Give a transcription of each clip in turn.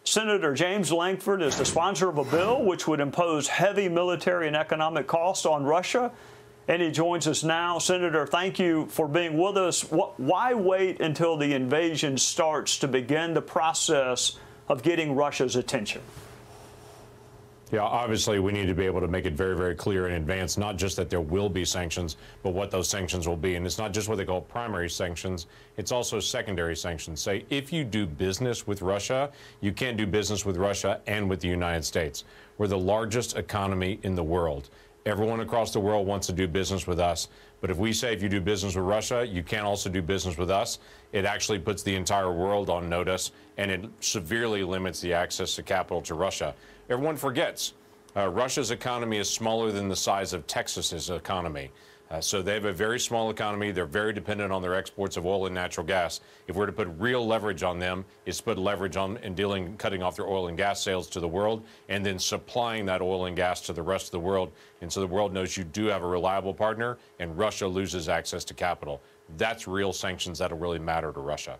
Senator James Lankford is the sponsor of a bill which would impose heavy military and economic costs on Russia. And he joins us now. Senator, thank you for being with us. Why wait until the invasion starts to begin the process of getting Russia's attention? Yeah, obviously, we need to be able to make it very, very clear in advance, not just that there will be sanctions, but what those sanctions will be. And it's not just what they call primary sanctions. It's also secondary sanctions. Say, if you do business with Russia, you can't do business with Russia and with the United States. We're the largest economy in the world. Everyone across the world wants to do business with us. But if we say if you do business with Russia, you can't also do business with us, it actually puts the entire world on notice, and it severely limits the access to capital to Russia. Everyone forgets Russia's economy is smaller than the size of Texas's economy. So they have a very small economy. They're very dependent on their exports of oil and natural gas. If we're to put real leverage on them, it's put leverage on in cutting off their oil and gas sales to the world and then supplying that oil and gas to the rest of the world. And so the world knows you do have a reliable partner, and Russia loses access to capital. That's real sanctions that'll really matter to Russia.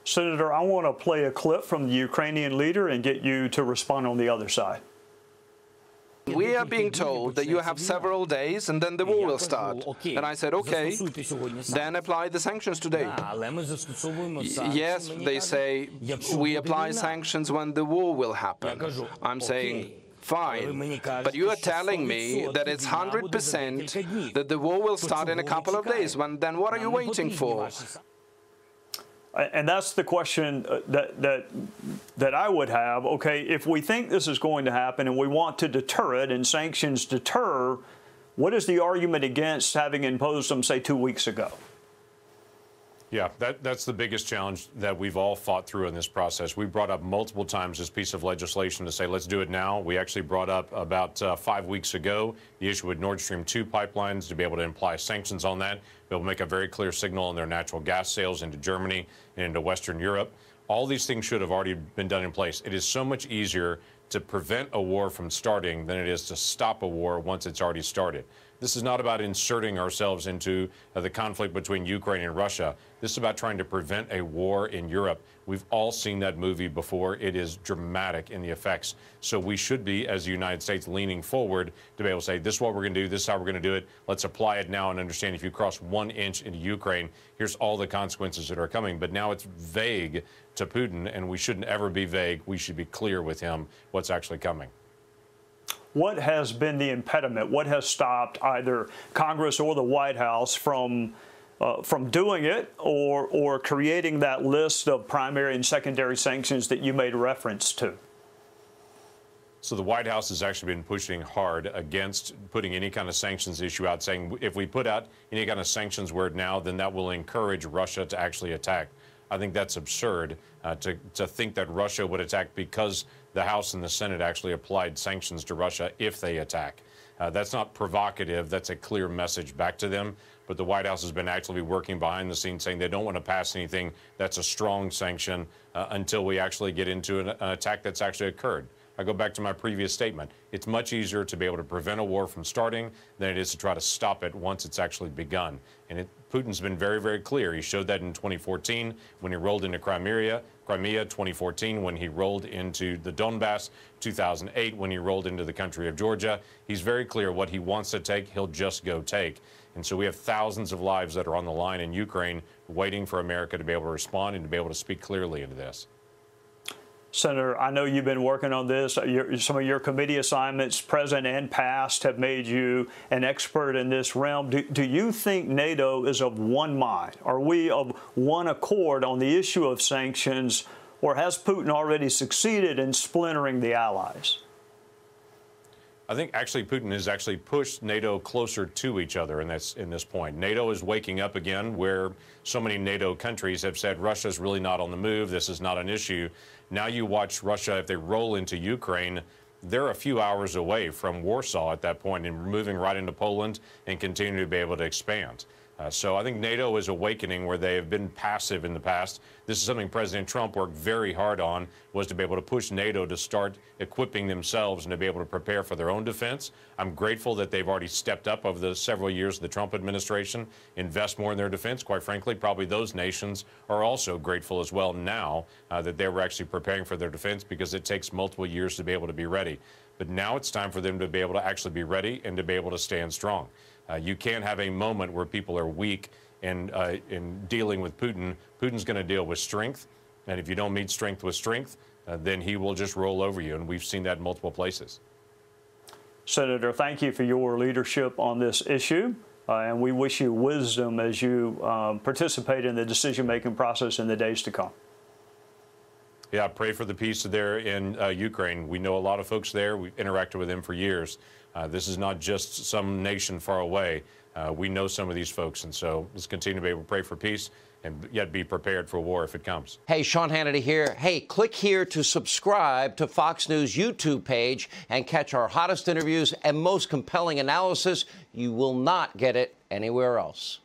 Senator, I want to play a clip from the Ukrainian leader and get you to respond on the other side. We are being told that you have several days and then the war will start. And I said, okay, then apply the sanctions today. Yes, they say, we apply sanctions when the war will happen. I'm saying, fine, but you are telling me that it's 100% that the war will start in a couple of days. Then what are you waiting for? And that's the question that I would have. Okay, if we think this is going to happen and we want to deter it and sanctions deter, what is the argument against having imposed them, say, 2 weeks ago? Yeah, that's the biggest challenge that we've all fought through in this process. We brought up multiple times this piece of legislation to say, let's do it now. We actually brought up about 5 weeks ago the issue with Nord Stream 2 pipelines to be able to imply sanctions on that. Be able to make a very clear signal on their natural gas sales into Germany and into Western Europe. All these things should have already been done in place. It is so much easier to prevent a war from starting than it is to stop a war once it's already started. This is not about inserting ourselves into the conflict between Ukraine and Russia. This is about trying to prevent a war in Europe. We've all seen that movie before. It is dramatic in the effects. So we should be, as the United States, leaning forward to be able to say, this is what we're going to do, this is how we're going to do it. Let's apply it now and understand if you cross 1 inch into Ukraine, here's all the consequences that are coming. But now it's vague to Putin, and we shouldn't ever be vague. We should be clear with him what's actually coming. What has been the impediment? What has stopped either Congress or the White House from doing it or creating that list of primary and secondary sanctions that you made reference to? So the White House has actually been pushing hard against putting any kind of sanctions issue out, saying if we put out any kind of sanctions word now, then that will encourage Russia to actually attack. I think that's absurd to think that Russia would attack because the House and the Senate actually applied sanctions to Russia if they attack. That's not provocative. That's a clear message back to them. But the White House has been actively working behind the scenes saying they don't want to pass anything that's a strong sanction until we actually get into an attack that's actually occurred. I go back to my previous statement. It's much easier to be able to prevent a war from starting than it is to try to stop it once it's actually begun. And Putin's been very, very clear. He showed that in 2014 when he rolled into Crimea, 2014 when he rolled into the Donbass, 2008 when he rolled into the country of Georgia. He's very clear what he wants to take, he'll just go take. And so we have thousands of lives that are on the line in Ukraine waiting for America to be able to respond and to be able to speak clearly into this. Senator, I know you've been working on this. Some of your committee assignments, present and past, have made you an expert in this realm. Do you think NATO is of one mind? Are we of one accord on the issue of sanctions, or has Putin already succeeded in splintering the allies? I think actually Putin has actually pushed NATO closer to each other in this point. NATO is waking up again, where so many NATO countries have said Russia's really not on the move. This is not an issue. Now you watch Russia, if they roll into Ukraine, they're a few hours away from Warsaw at that point and moving right into Poland and continue to be able to expand. So I think NATO is awakening where they have been passive in the past. This is something President Trump worked very hard on, was to be able to push NATO to start equipping themselves and to be able to prepare for their own defense. I'm grateful that they've already stepped up over the several years of the Trump administration, invest more in their defense. Quite frankly, probably those nations are also grateful as well now that they were actually preparing for their defense, because it takes multiple years to be able to be ready. But now it's time for them to be able to actually be ready and to be able to stand strong. You can't have a moment where people are weak in dealing with Putin. Putin's going to deal with strength, and if you don't meet strength with strength, then he will just roll over you, and we've seen that in multiple places. Senator, thank you for your leadership on this issue, and we wish you wisdom as you participate in the decision-making process in the days to come. Yeah, pray for the peace there in Ukraine. We know a lot of folks there. We've interacted with them for years. This is not just some nation far away. We know some of these folks, and so let's continue to be able to pray for peace and yet be prepared for war if it comes. Hey, Sean Hannity here. Hey, click here to subscribe to Fox News YouTube page and catch our hottest interviews and most compelling analysis. You will not get it anywhere else.